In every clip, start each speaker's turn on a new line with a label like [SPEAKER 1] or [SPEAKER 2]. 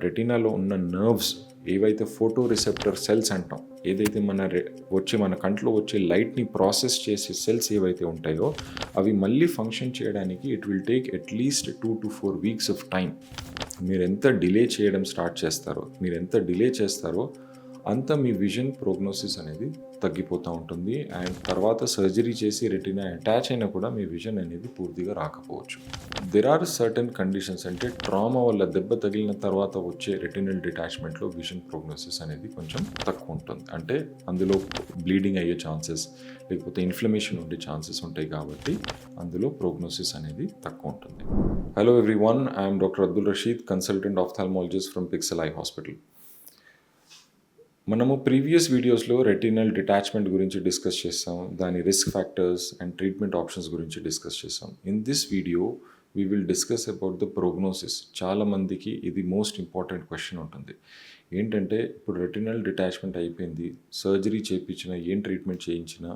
[SPEAKER 1] రెటీనాలో ఉన్న నర్వ్స్ ఏవైతే photo receptor cells అంటాం, ఏదైతే మన కంట్లో వచ్చే లైట్ని ప్రాసెస్ చేసే సెల్స్ ఏవైతే ఉంటాయో అవి మళ్ళీ ఫంక్షన్ చేయడానికి it will take at least 2 to 4 weeks of time. మీరు ఎంత డిలే చేస్తారో అంత మీ విజన్ ప్రోగ్నోసిస్ అనేది తగ్గిపోతూ ఉంటుంది. అండ్ తర్వాత సర్జరీ చేసి రెటీనా అటాచ్ అయినా కూడా మీ విజన్ అనేది పూర్తిగా రాకపోవచ్చు. దెర్ ఆర్ సర్టన్ కండిషన్స్, అంటే ట్రామా వల్ల దెబ్బ తగిలిన తర్వాత వచ్చే రెటినల్ డిటాచ్మెంట్లో విజన్ ప్రోగ్నోసిస్ అనేది కొంచెం తక్కువ ఉంటుంది. అంటే అందులో బ్లీడింగ్ అయ్యే ఛాన్సెస్ లేకపోతే ఇన్ఫ్లమేషన్ ఉండే ఛాన్సెస్ ఉంటాయి కాబట్టి అందులో ప్రోగ్నోసిస్ అనేది తక్కువ ఉంటుంది. Hello everyone, I'm doctor Abdul Rasheed, consultant ophthalmologist from Pixel Eye Hospital. మనము ప్రీవియస్ వీడియోస్లో రెటినల్ డిటాచ్మెంట్ గురించి డిస్కస్ చేస్తాం, దాని risk factors and treatment options గురించి డిస్కస్ చేస్తాం. In this video we will discuss about the prognosis. చాలామందికి ఇది మోస్ట్ ఇంపార్టెంట్ క్వశ్చన్ ఉంటుంది. ఏంటంటే ఇప్పుడు రెటినల్ డిటాచ్మెంట్ అయిపోయింది, సర్జరీ చేయించినా ఏం ట్రీట్మెంట్ చేయించినా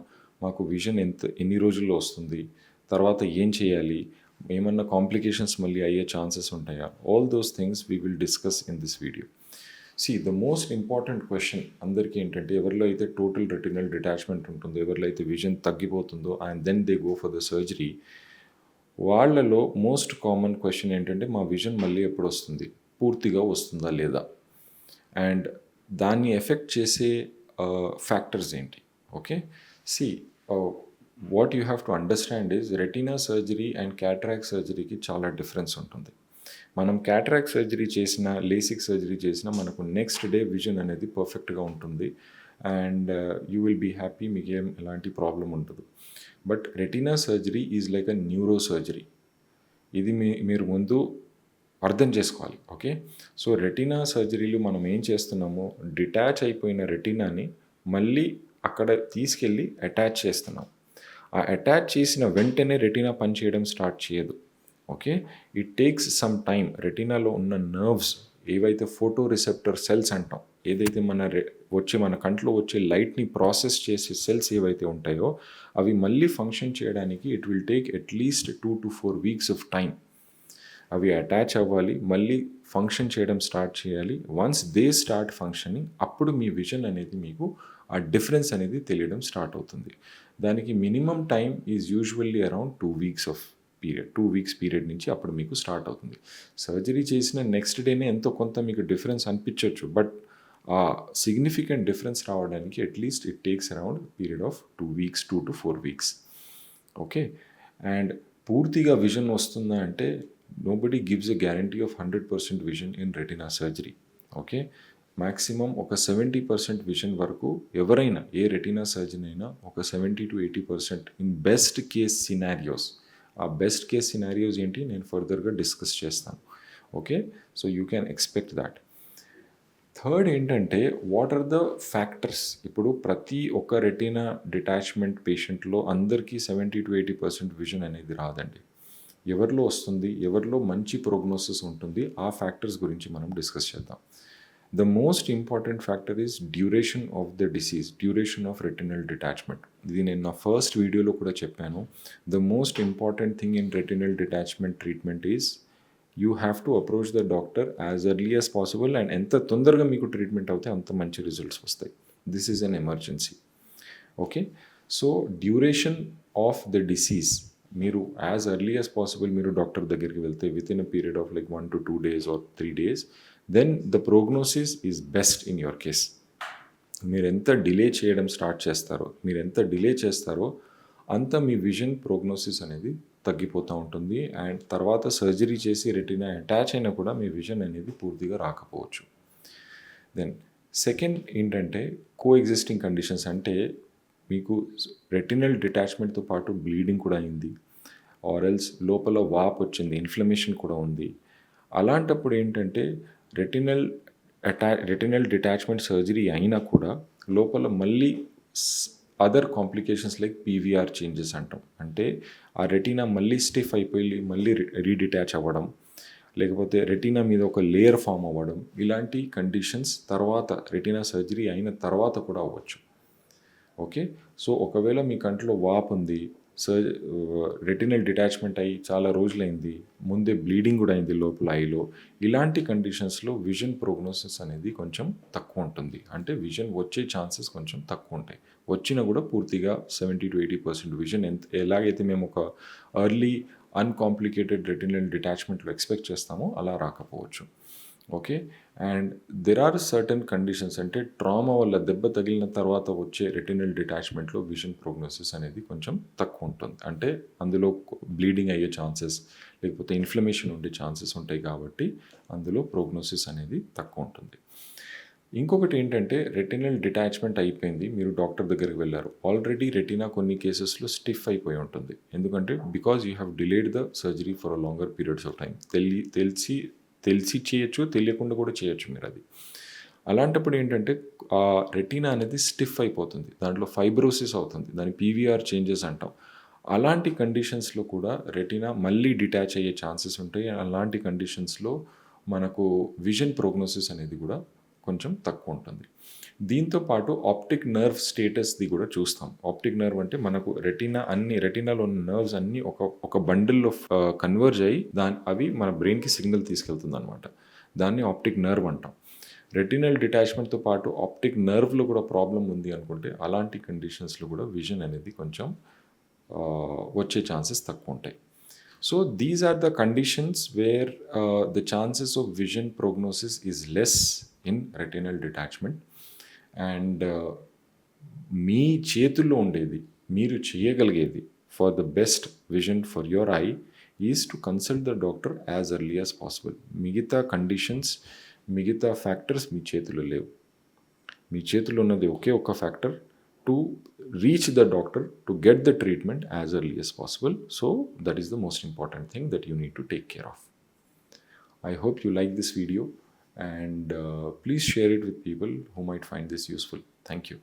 [SPEAKER 1] మాకు విజన్ ఎన్ని రోజుల్లో వస్తుంది, తర్వాత ఏం చేయాలి, ఏమన్నా కాంప్లికేషన్స్ మళ్ళీ అయ్యే ఛాన్సెస్ ఉంటాయా? All those things we will discuss in this video. The most important question అందరికీ ఏంటంటే, ఎవరిలో అయితే టోటల్ రెటినల్ డిటాచ్మెంట్ ఉంటుందో, ఎవరిలో అయితే విజన్ తగ్గిపోతుందో and then they go for the surgery, వాళ్ళలో మోస్ట్ కామన్ క్వశ్చన్ ఏంటంటే, మా విజన్ మళ్ళీ ఎప్పుడు వస్తుంది, పూర్తిగా వస్తుందా లేదా, అండ్ దాన్ని ఎఫెక్ట్ చేసే ఫ్యాక్టర్స్ ఏంటి? Okay, what you have to understand is retina surgery and cataract సర్జరీకి చాలా డిఫరెన్స్ ఉంటుంది. మనం క్యాటరాక్ట్ సర్జరీ చేసినా, లేసిక్ సర్జరీ చేసినా మనకు నెక్స్ట్ డే విజన్ అనేది పర్ఫెక్ట్గా ఉంటుంది and you will be happy, మీకు ఎలాంటి ప్రాబ్లం ఉండదు. But retina surgery is like a neuro surgery. ఇది మీరు ముందు అర్థం చేసుకోవాలి. ఓకే, సో రెటీనా సర్జరీలు మనం ఏం చేస్తున్నామో, డిటాచ్ అయిపోయిన రెటీనాని మళ్ళీ అక్కడ తీసుకెళ్ళి అటాచ్ చేస్తున్నాం. ఆ అటాచ్ చేసిన వెంటనే రెటీనా పనిచేయడం స్టార్ట్ చేయదు. Okay, it takes some time. రెటీనాలో ఉన్న నర్వ్స్ ఏవైతే ఫోటో రిసెప్టర్ సెల్స్ అంటాం, ఏదైతే మన కంట్లో వచ్చే లైట్ని ప్రాసెస్ చేసే సెల్స్ ఏవైతే ఉంటాయో అవి మళ్ళీ ఫంక్షన్ చేయడానికి it will take at least 2 to 4 weeks of time. అవి అటాచ్ అవ్వాలి, మళ్ళీ ఫంక్షన్ చేయడం స్టార్ట్ చేయాలి. వన్స్ దే స్టార్ట్ ఫంక్షనింగ్, అప్పుడు మీ విజన్ అనేది మీకు ఆ డిఫరెన్స్ అనేది తెలియడం స్టార్ట్ అవుతుంది. దానికి minimum time is usually around 2 weeks period నుంచి అప్పుడు మీకు స్టార్ట్ అవుతుంది. సర్జరీ చేసిన నెక్స్ట్ డేనే ఎంతో కొంత మీకు డిఫరెన్స్ అనిపించవచ్చు, బట్ ఆ సిగ్నిఫికెంట్ డిఫరెన్స్ రావడానికి at least it takes around period of 2 to 4 weeks. Okay, and పూర్తిగా విజన్ వస్తుందా అంటే nobody gives a guarantee of 100% vision in retina surgery. Okay, maximum ఒక 70% విజన్ వరకు ఎవరైనా, ఏ రెటినా సర్జన్ అయినా ఒక 70 to 80% in best case scenarios. ఆ బెస్ట్ కేస్ సినారియోస్ ఏంటి నేను ఫర్దర్గా డిస్కస్ చేస్తాను. Okay, so you can expect that. Third ఏంటంటే, వాట్ ఆర్ ద ఫ్యాక్టర్స్? ఇప్పుడు ప్రతి ఒక్క రెటీనా డిటాచ్మెంట్ పేషెంట్లో అందరికీ 70 to 80% విజన్ అనేది రాదండి. ఎవరిలో వస్తుంది, ఎవరిలో మంచి ప్రోగ్నోసిస్ ఉంటుంది, ఆ ఫ్యాక్టర్స్ గురించి మనం డిస్కస్ చేద్దాం. The most important factor is duration of the disease, duration of retinal detachment. ఇది నేను నా ఫస్ట్ వీడియోలో కూడా చెప్పాను. The most important thing in retinal detachment treatment is you have to approach the doctor as early as possible, and ఎంత తొందరగా మీకు treatment అవుతే అంత మంచి రిజల్ట్స్ వస్తాయి. This is an emergency. Okay, so duration of the disease, మీరు as early as possible మీరు doctor దగ్గరికి వెళ్తే with in a period of like 1 to 2 days or 3 days, then the prognosis is best in your case. మీరు ఎంత delay చేస్తారో అంత మీ vision prognosis అనేది తగ్గిపోతూ ఉంటుంది. అండ్ తర్వాత సర్జరీ చేసి రెటీనా అటాచ్ అయినా కూడా మీ విజన్ అనేది పూర్తిగా రాకపోవచ్చు. దెన్ సెకండ్ ఏంటంటే, కో ఎగ్జిస్టింగ్ కండిషన్స్. అంటే మీకు రెటినల్ డిటాచ్మెంట్తో పాటు బ్లీడింగ్ కూడా అయింది, ఆరెల్స్ లోపల వాప్ వచ్చింది, ఇన్ఫ్లమేషన్ కూడా ఉంది. అలాంటప్పుడు ఏంటంటే రెటినల్ డిటాచ్మెంట్ సర్జరీ అయినా కూడా లోపల మళ్ళీ other complications like PVR changes అంటాం. అంటే ఆ రెటీనా మళ్ళీ స్టిఫ్ అయిపోయి మళ్ళీ రీడిటాచ్ అవ్వడం, లేకపోతే రెటీనా మీద ఒక లేయర్ ఫామ్ అవ్వడం, ఇలాంటి కండిషన్స్ తర్వాత రెటీనా సర్జరీ అయిన తర్వాత కూడా అవ్వచ్చు. ఓకే, సో ఒకవేళ మీ కంట్లో వాపు ఉంది, రెటినల్ డిటాచ్మెంట్ అయ్యి చాలా రోజులైంది, ముందే బ్లీడింగ్ కూడా అయింది లోపల ఐలో, ఇలాంటి కండిషన్స్లో విజన్ ప్రోగ్నోసిస్ అనేది కొంచెం తక్కువ ఉంటుంది. అంటే విజన్ వచ్చే ఛాన్సెస్ కొంచెం తక్కువ ఉంటాయి. వచ్చినా కూడా పూర్తిగా 70-80% విజన్ ఎలాగైతే మేము ఒక ఎర్లీ అన్కాంప్లికేటెడ్ రెటినల్ డిటాచ్మెంట్లో ఎక్స్పెక్ట్ చేస్తామో అలా రాకపోవచ్చు. Okay. And there are certain conditions, అంటే ట్రామా వల్ల దెబ్బ తగిలిన తర్వాత వచ్చే రెటినల్ డిటాచ్మెంట్లో విజన్ ప్రోగ్నోసిస్ అనేది కొంచెం తక్కువ ఉంటుంది. అంటే అందులో బ్లీడింగ్ అయ్యే ఛాన్సెస్ లేకపోతే ఇన్ఫ్లమేషన్ ఉండే ఛాన్సెస్ ఉంటాయి కాబట్టి అందులో ప్రోగ్నోసిస్ అనేది తక్కువ ఉంటుంది. ఇంకొకటి ఏంటంటే రెటినల్ డిటాచ్మెంట్ అయిపోయింది, మీరు డాక్టర్ దగ్గరికి వెళ్ళారు, ఆల్రెడీ రెటినా కొన్ని కేసెస్లో స్టిఫ్ అయిపోయి ఉంటుంది. ఎందుకంటే because you have delayed the surgery for a longer periods of time. తెలిసి చేయొచ్చు, తెలియకుండా కూడా చేయొచ్చు మీరు అది. అలాంటప్పుడు ఏంటంటే ఆ రెటీనా అనేది స్టిఫ్ అయిపోతుంది, దాంట్లో ఫైబ్రోసిస్ అవుతుంది, దాని పీవీఆర్ చేంజెస్ అంటాం. అలాంటి కండిషన్స్లో కూడా రెటీనా మళ్ళీ డిటాచ్ అయ్యే ఛాన్సెస్ ఉంటాయి. అలాంటి కండిషన్స్లో మనకు విజన్ ప్రోగ్నోసిస్ అనేది కూడా కొంచెం తక్కువ ఉంటుంది. దీంతో పాటు ఆప్టిక్ నర్వ్ స్టేటస్ది కూడా చూస్తాం. ఆప్టిక్ నర్వ్ అంటే మనకు రెటీనాలో ఉన్న నర్వ్స్ అన్నీ ఒక బండిల్లో కన్వర్జ్ అయ్యి అవి మన బ్రెయిన్కి సిగ్నల్ తీసుకెళ్తుంది అనమాట. దాన్ని ఆప్టిక్ నర్వ్ అంటాం. రెటినల్ డిటాచ్మెంట్తో పాటు ఆప్టిక్ నర్వ్లో కూడా ప్రాబ్లం ఉంది అనుకుంటే అలాంటి కండిషన్స్లో కూడా విజన్ అనేది కొంచెం వచ్చే ఛాన్సెస్ తక్కువ ఉంటాయి. So these are the conditions where the chances of vision prognosis is less in retinal detachment. And మీ చేతుల్లో ఉండేది, మీరు చేయగలిగేది for the best vision for your eye is to consult the doctor as early as possible. మిగతా conditions, మిగతా factors మీ చేతిలో లేవు. మీ చేతిలో ఉన్నది ఒకే ఒక్క factor, to reach the doctor to get the treatment as early as possible. So that is the most important thing that you need to take care of. I hope you like this video, and please share it with people who might find this useful. Thank you.